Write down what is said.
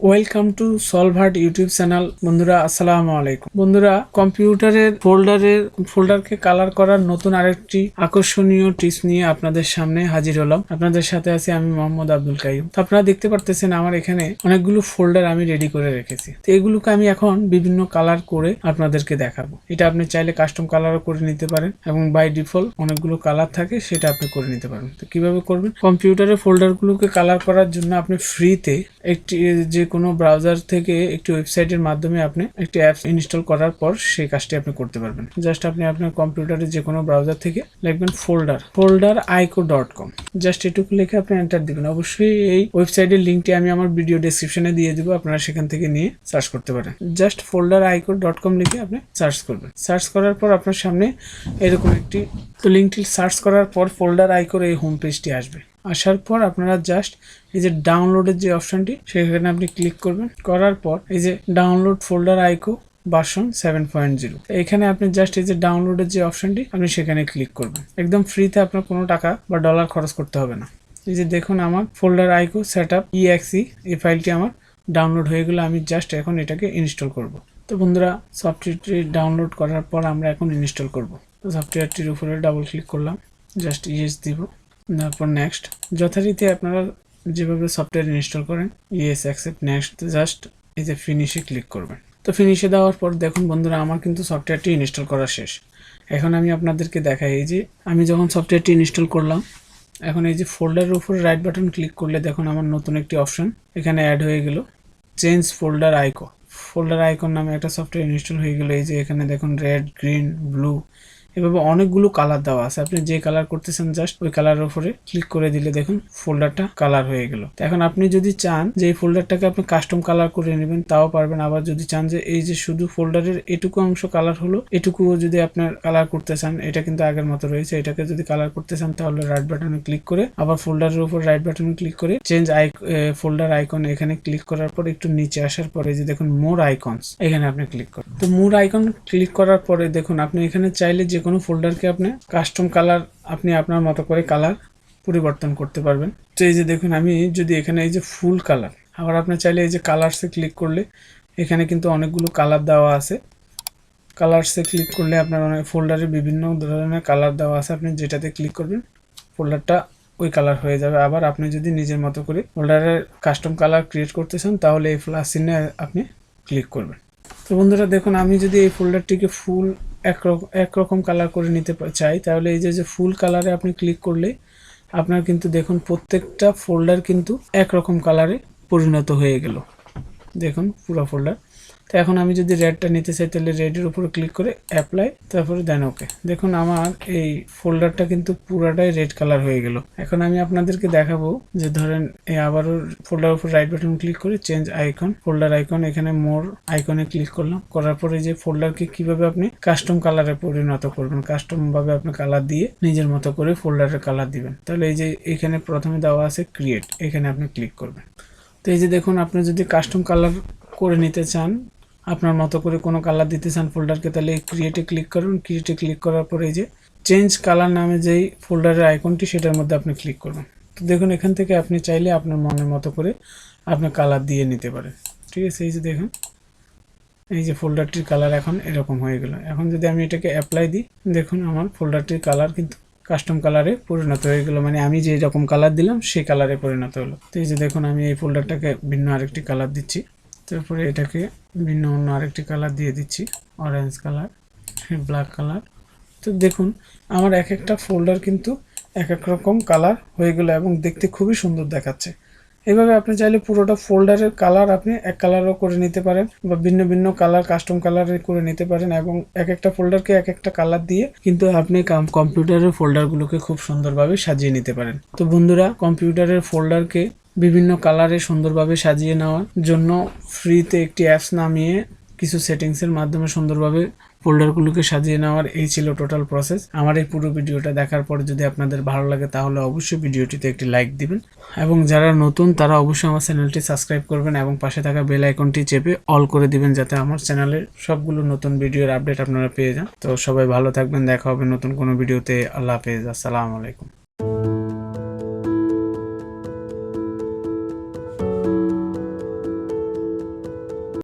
Welcome to SolveHut YouTube channel. বন্ধুরা আসসালামু আলাইকুম। বন্ধুরা, কম্পিউটারের ফোল্ডারকে কালার করার নতুন আরেকটি আকর্ষণীয় টিপস নিয়ে আপনাদের সামনে হাজির হলাম। আপনাদের সাথে আছি আমি মোহাম্মদ আব্দুল কাইয়ুম। তো আপনারা দেখতে পারতেছেন আমার এখানে অনেকগুলো ফোল্ডার আমি রেডি করে রেখেছি। তো এগুলোকে আমি এখন বিভিন্ন কালার করে আপনাদেরকে দেখাবো। এটা আপনি চাইলে কাস্টম কালারও করে নিতে পারেন এবং বাই ডিফল্ট অনেকগুলো কালার থাকে, সেটা আপনি করে নিতে পারেন। তো কিভাবে করবেন? কম্পিউটারের ফোল্ডারগুলোকে কালার করার জন্য আপনি ফ্রিতে একটি যে কোনো ব্রাউজার থেকে একটি ওয়েবসাইটের মাধ্যমে আপনি একটি অ্যাপস ইনস্টল করার পর সেই কাজটি আপনি করতে পারবেন। জাস্ট আপনি আপনার কম্পিউটারে যে কোনো ব্রাউজার থেকে লিখবেন folderIco.com। জাস্ট এটুকু লিখে আপনি এন্টার দিবেন। অবশ্যই এই ওয়েবসাইটের লিঙ্কটি আমি আমার ভিডিও ডেসক্রিপশনে দিয়ে দিব, আপনারা সেখান থেকে নিয়ে সার্চ করতে পারেন। জাস্ট folderIco.com লিখে আপনি সার্চ করবেন। সার্চ করার পর আপনার সামনে এরকম একটি লিঙ্কটি সার্চ করার পর folderIcoর এই হোম পেজটি আসবে। আসার পর আপনারা জাস্ট এই যে ডাউনলোডের যে অপশনটি সেখানে আপনি ক্লিক করবেন। করার পর এই যে ডাউনলোড folderIco ভার্সন 7.0, এখানে আপনি জাস্ট এই যে ডাউনলোডের যে অপশনটি আপনি সেখানে ক্লিক করবেন। একদম ফ্রিতে, আপনার কোনো টাকা বা ডলার খরচ করতে হবে না। এই যে দেখুন আমার folderIco setup exe এই ফাইলটি আমার ডাউনলোড হয়ে গেল। আমি জাস্ট এখন এটাকে ইনস্টল করব। তো বন্ধুরা, সফটওয়্যারটি ডাউনলোড করার পর আমরা এখন ইনস্টল করব। তো সফটওয়্যারটির উপরে ডাবল ক্লিক করলাম, জাস্ট ইয়েস দিব, তারপর নেক্সট। যথারীতি আপনারা যেভাবে সফটওয়্যার ইনস্টল করেন ইয়েস অ্যাকসেপ্ট নেক্সট, জাস্ট এই যে ফিনিশে ক্লিক করবেন। তো ফিনিশে দেওয়ার পর দেখুন বন্ধুরা, আমার কিন্তু সফটওয়্যারটি ইনস্টল করা শেষ। এখন আমি আপনাদেরকে দেখাই, এই যে আমি যখন সফটওয়্যারটি ইনস্টল করলাম, এখন এই যে ফোল্ডারের উপরে রাইট বাটন ক্লিক করলে দেখুন আমার নতুন একটি অপশন এখানে অ্যাড হয়ে গেল, চেঞ্জ folderIco নামে একটা সফটওয়্যার ইনস্টল হয়ে গেল। এই যে এখানে দেখুন রেড, গ্রিন, ব্লু এভাবে অনেকগুলো কালার দেওয়া আছে। আপনি যে কালার করতেছেন জাস্ট ওই কালারের উপরে ক্লিক করে দিলে দেখুন ফোল্ডারটা কালার হয়ে গেল। এখন আপনি যদি চান যে এই ফোল্ডারটাকে আপনি কাস্টম কালার করে নেবেন তাও পারবেন। আবার যদি চান যে এই যে শুধু ফোল্ডারের এটুকু অংশ কালার হলো, এটুকুও যদি আপনার কালার করতে চান, এটা কিন্তু আগের মতো রয়েছে, এটাকে যদি কালার করতে চান তাহলে রাইট বাটনে ক্লিক করে আবার ফোল্ডারের উপর রাইট বাটনে ক্লিক করে চেঞ্জ ফোল্ডার আইকন এখানে ক্লিক করার পর একটু নিচে আসার পরে যে দেখুন মোর আইকনস এখানে আপনি ক্লিক করেন। তো মোর আইকন ক্লিক করার পরে দেখুন আপনি এখানে চাইলে যে কোনো ফোল্ডারকে আপনি কাস্টম কালার আপনি আপনার মতো করে কালার পরিবর্তন করতে পারবেন। তো এই যে দেখুন আমি যদি এখানে এই যে ফুল কালার, আবার আপনি চাইলে এই যে কালারসে ক্লিক করলে এখানে কিন্তু অনেকগুলো কালার দেওয়া আছে। কালারসে ক্লিক করলে আপনার অনেক ফোল্ডারে বিভিন্ন ধরনের কালার দেওয়া আছে, আপনি যেটাতে ক্লিক করবেন ফোল্ডারটা ওই কালার হয়ে যাবে। আবার আপনি যদি নিজের মতো করে ফোল্ডারের কাস্টম কালার ক্রিয়েট করতে চান তাহলে এই প্লাস চিহ্নে আপনি ক্লিক করবেন। তো বন্ধুরা দেখুন, আমি যদি এই ফোল্ডারটিকে ফুল একরকম কালার করে নিতে চাই তাহলে এই যে ফুল কালারে আপনি ক্লিক করলে আপনার কিন্তু দেখুন প্রত্যেকটা ফোল্ডার কিন্তু একরকম কালারে পরিণত হয়ে গেল। দেখুন পুরো ফোল্ডার। তো এখন আমি যদি রেডটা নিতে চাই তাহলে রেডের উপরে ক্লিক করে অ্যাপ্লাই, তারপরে দেন ওকে। দেখুন আমার এই ফোল্ডারটা কিন্তু পুরাটাই রেড কালার হয়ে গেল। এখন আমি আপনাদেরকে দেখাবো যে ধরেন এই আবারও ফোল্ডার উপর রাইট বাটন ক্লিক করে চেঞ্জ আইকন ফোল্ডার আইকন, এখানে মোর আইকনে ক্লিক করলাম। করার পরে যে ফোল্ডারকে কিভাবে আপনি কাস্টম কালারে পরিণত করবেন, কাস্টম ভাবে আপনি কালার দিয়ে নিজের মতো করে ফোল্ডারের কালার দিবেন। তাহলে এই যে এখানে প্রথমে দেওয়া আছে ক্রিয়েট, এখানে আপনি ক্লিক করবেন। তো এই যে দেখুন আপনি যদি কাস্টম কালার করে নিতে চান, আপনার মতো করে কোনো কালার দিতে চান ফোল্ডারকে, তাহলে এই ক্রিয়েটে ক্লিক করুন। ক্রিয়েটে ক্লিক করার পরে এই যে চেঞ্জ কালার নামে যেই ফোল্ডারের আইকনটি সেটার মধ্যে আপনি ক্লিক করবেন। তো দেখুন এখান থেকে আপনি চাইলে আপনার মনের মতো করে আপনি কালার দিয়ে নিতে পারেন। ঠিক আছে, এই যে দেখুন এই যে ফোল্ডারটির কালার এখন এরকম হয়ে গেল। এখন যদি আমি এটাকে অ্যাপ্লাই দিই, দেখুন আমার ফোল্ডারটির কালার কিন্তু কাস্টম কালারে পরিণত হয়ে গেল, মানে আমি যে রকম কালার দিলাম সেই কালারে পরিণত হলো। তো এই যে দেখুন আমি এই ফোল্ডারটাকে ভিন্ন আরেকটি কালার দিচ্ছি, তারপরে এটাকে ভিন্ন অন্য আরেকটি কালার দিয়ে দিচ্ছি, অরেঞ্জ কালার, ব্ল্যাক কালার। তো দেখুন আমার এক একটা ফোল্ডার কিন্তু এক এক রকম কালার হয়ে গেল এবং দেখতে খুবই সুন্দর দেখাচ্ছে। এভাবে আপনি চাইলে পুরোটা ফোল্ডারের কালার আপনি এক কালারও করে নিতে পারেন বা ভিন্ন ভিন্ন কালার কাস্টম কালারে করে নিতে পারেন এবং এক একটা ফোল্ডারকে এক একটা কালার দিয়ে কিন্তু আপনি কম্পিউটারের ফোল্ডারগুলোকে খুব সুন্দরভাবে সাজিয়ে নিতে পারেন। তো বন্ধুরা, কম্পিউটারের ফোল্ডারকে বিভিন্ন কালারে সুন্দরভাবে সাজিয়ে নেওয়ার জন্য ফ্রিতে একটি অ্যাপস নামিয়ে কিছু সেটিংসের মাধ্যমে সুন্দরভাবে ফোল্ডারগুলোকে সাজিয়ে নেওয়ার এই ছিল টোটাল প্রসেস। আমার এই পুরো ভিডিওটা দেখার পরে যদি আপনাদের ভালো লাগে তাহলে অবশ্যই ভিডিওটিতে একটি লাইক দিবেন এবং যারা নতুন তারা অবশ্যই আমার চ্যানেলটি সাবস্ক্রাইব করবেন এবং পাশে থাকা বেল আইকনটি চেপে অল করে দিবেন যাতে আমার চ্যানেলের সবগুলো নতুন ভিডিওর আপডেট আপনারা পেয়ে যান। তো সবাই ভালো থাকবেন, দেখা হবে নতুন কোনো ভিডিওতে। আল্লাহ হাফেজ, আসসালামু আলাইকুম।